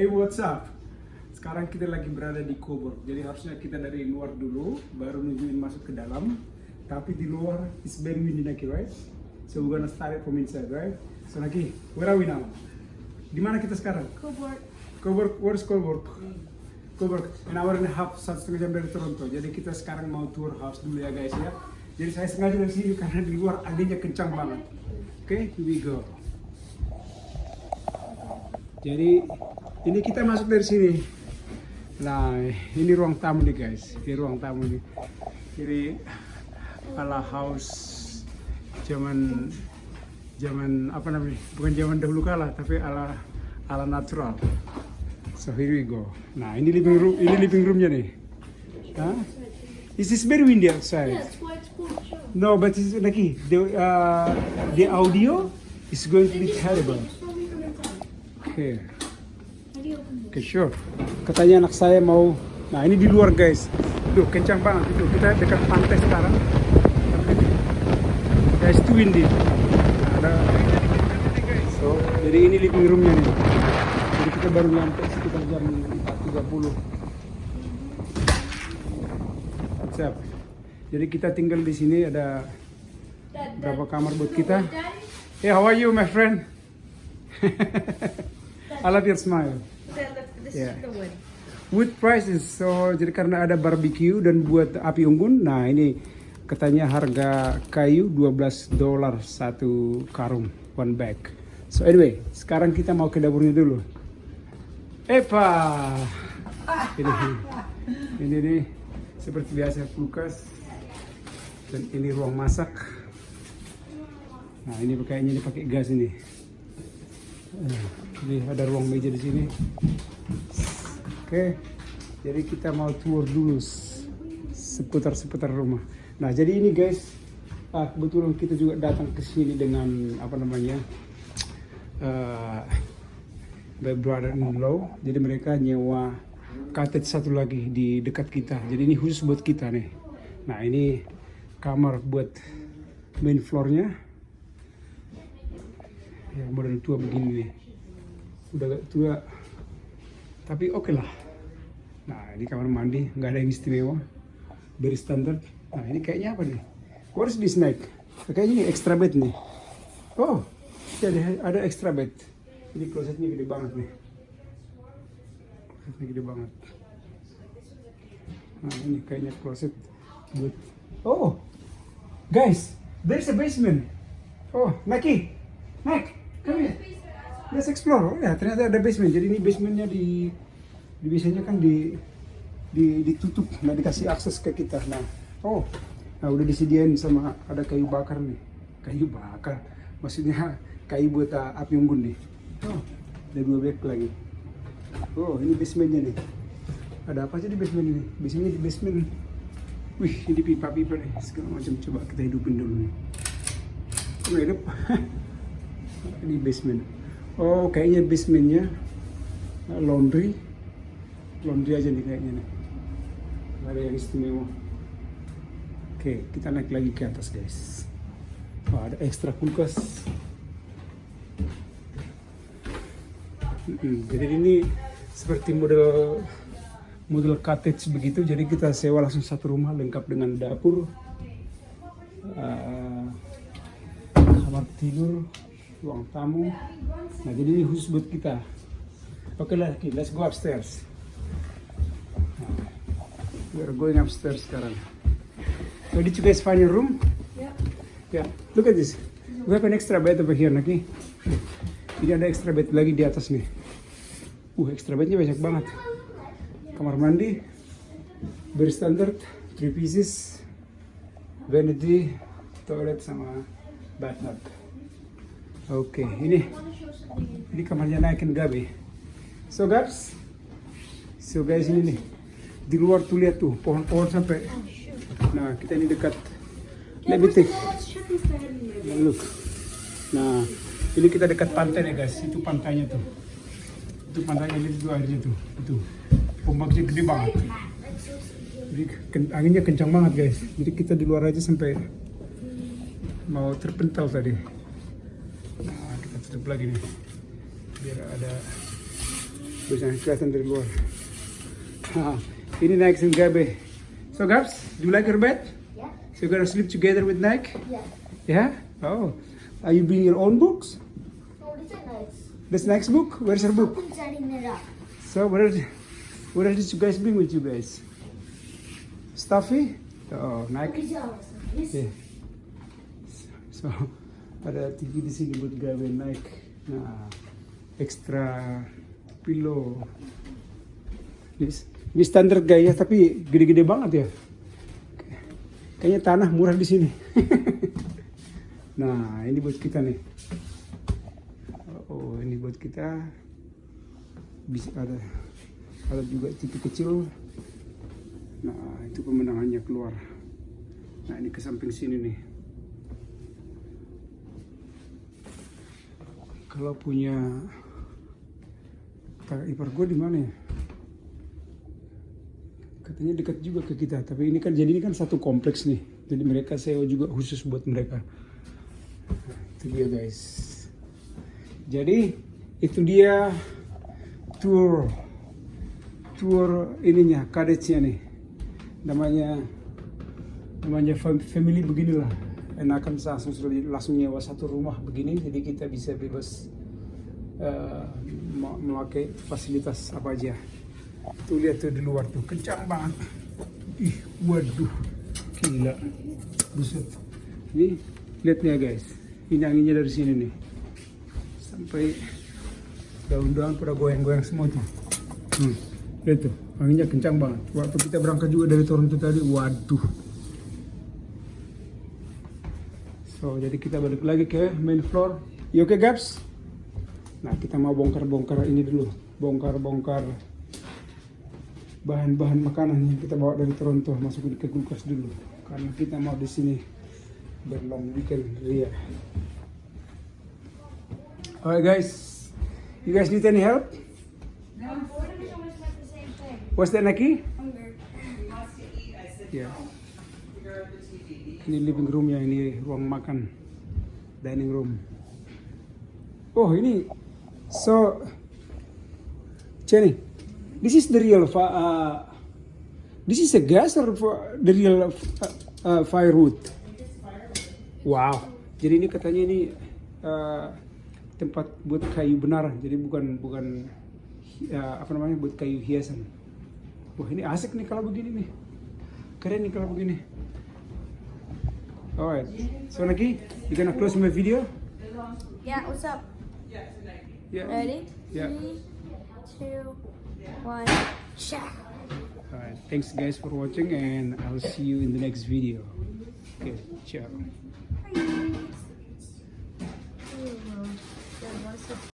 Hey, what's up? Sekarang kita lagi berada di Coburg. Jadi harusnya kita dari luar dulu, baru nungguin masuk ke dalam. Tapi di luar it's very windy, Naki, right? So we're gonna start it from inside, right? So Naki, where are we now? Di mana kita sekarang? Coburg. Coburg, where's Coburg? Coburg, an hour and a half, 1,5 jam dari Toronto. Jadi kita sekarang mau tour house dulu ya guys ya. Jadi saya sengaja dari sini karena di luar anginnya kencang banget. Oke, here we go. Jadi ini kita masuk dari sini. Nah, ini ruang tamu nih guys. Ini ruang tamu nih. Jadi ala house zaman apa namanya? Bukan zaman dahulu kala, tapi ala natural. So here we go. Nah, ini living roomnya nih. Huh? Is this very windy outside? Yeah, it's why it's cool to show. No, but it's like the audio is going to be terrible. Okay. Okay, sure. Katanya anak saya mau. Nah, ini di luar guys. Duh, kencang banget itu. Kita dekat pantai sekarang. Guys, itu windy. Nah, so, jadi ini living roomnya nih. Jadi kita baru nyampe sekitar jam 4.30. Siap. Jadi kita tinggal di sini, ada berapa kamar buat kita. Hey, how are you, my friend? I love your smile. This Yeah. is the wood. Wood prices, so jadi karena ada barbecue dan buat api unggun. Nah, ini katanya harga kayu $12 satu karung, one bag. So anyway, sekarang kita mau ke dapurnya dulu. Epa, ini nih seperti biasa kulkas, dan ini ruang masak. Nah, ini kayaknya dipakai gas ini. Jadi ada ruang meja di sini. Oke, jadi kita mau tour dulu seputar rumah. Nah, jadi ini guys, kebetulan kita juga datang ke sini dengan apa namanya, my brother-in-law. Jadi mereka nyewa cottage satu lagi di dekat kita. Jadi ini khusus buat kita nih. Nah, ini kamar buat main floor-nya. Ya, model tua begini nih. Udah agak tua, tapi oke lah. Nah, ini kamar mandi, nggak ada yang istimewa, very standard. Nah, ini kayaknya apa nih? What is this neck? Kayaknya ini extra bed nih. Oh, ya ada extra bed. Ini closetnya gede banget nih. Closetnya gede banget. Nah, ini kayaknya closet buat. Oh, guys, there's a basement. Oh, Naki, come here. Let's explore. Oh ya, ternyata ada basement. Jadi ini basementnya biasanya kan ditutup, nggak dikasih akses ke kita. Nah, udah disediain sama ada kayu bakar nih. Kayu bakar, maksudnya kayu buat api unggun nih. Oh, ada 2 bag lagi. Oh, ini basementnya nih. Ada apa aja di basement ini? Biasanya di basement. Wih, ini pipa-pipa nih, segala macam. Coba kita hidupin dulu nih. Hidup. Ini basement. Oh, kayaknya basementnya laundry aja nih kayaknya nih. Nggak ada yang istimewa. Oke, kita naik lagi ke atas guys. Oh, ada ekstra kulkas. Jadi ini seperti model cottage begitu. Jadi kita sewa langsung satu rumah lengkap dengan dapur, kamar tidur, ruang tamu. Nah, jadi ini khusus buat kita. Oke lah, let's go upstairs. We are going upstairs sekarang. So did you guys find your room? Yeah. Yeah, look at this. We have an extra bed over here, Naki. Ini ada extra bed lagi di atas nih. Extra bednya banyak banget. Kamar mandi, very standard, 3 pieces, vanity, toilet sama bathtub. Oke, ini kamarnya naikin Gabi. So guys, ini nih di luar tuh lihat tuh pohon-pohon sampai. Nah, kita ini dekat. Let me take. Look. Nah, ini kita dekat pantai nih guys. Itu pantainya tuh. Itu pantainya, itu airnya tuh. Itu ombaknya gede banget. Jadi anginnya kencang banget guys. Jadi kita di luar aja sampai mau terpental tadi. Nah, kita tutup lagi nih biar ada Bisa kelihatan dari luar. Ini Nike and Gabe. So Gabs, do you like your bed? Yeah. So you're gonna sleep together with Nike? Yeah. Yeah? Oh. Are you bringing your own books? Oh, this is nice. This next book? Where's your book? Inside in the rack. So what else did you guys bring with you guys? Stuffy? Oh, Nike. Pajamas. This. Yeah. So ada TV di sini buat Gabe Nike. Nah, extra pillow. Ini standar gaya tapi gede-gede banget ya. Kayaknya tanah murah di sini. Nah, ini buat kita nih. Oh, ini buat kita. Bisa ada juga TV kecil. Nah, itu pemandangannya keluar. Nah, ini ke samping sini nih. Kalau punya kakak ipar gue di mana ya? Katanya dekat juga ke kita, tapi ini kan satu kompleks nih. Jadi mereka sewa juga khusus buat mereka. Nah, itu dia guys. Jadi itu dia tour ininya, kadetsnya nih. Namanya family beginilah. Enakan langsung nyewa satu rumah begini, jadi kita bisa bebas memakai fasilitas apa aja. Tuh lihat tuh di luar tuh, kencang banget. Ih, waduh, gila, buset. Ini lihat nih ya guys, ini anginnya dari sini nih, sampai daun-daun pada goyang-goyang semua tuh. Lihat tuh, anginnya kencang banget. Waktu kita berangkat juga dari Toronto tadi, waduh. So, jadi kita balik lagi ke main floor. You okay, Gabs? Nah, kita mau bongkar-bongkar ini dulu. Bongkar-bongkar bahan-bahan makanan yang kita bawa dari Toronto, masukin ke kulkas dulu. Karena kita mau di sini berlong weekend ria. Alright guys, you guys need any help? No. Almost like the same thing. What's that, Naki? Hunger. Yeah. Ini living room ya, ini ruang makan, dining room. Oh ini, so Jenny, this is the real this is a gas or the real firewood? Wow, jadi ini katanya ini tempat buat kayu benar, jadi bukan apa namanya, buat kayu hiasan. Wah ini asik nih kalau begini nih, keren nih kalau begini. Alright, so Naki, you gonna close my video? Yeah, what's up? Yeah. Ready? Yeah. 3, 2, 1. Shot. Alright, thanks guys for watching and I'll see you in the next video. Okay, ciao. That was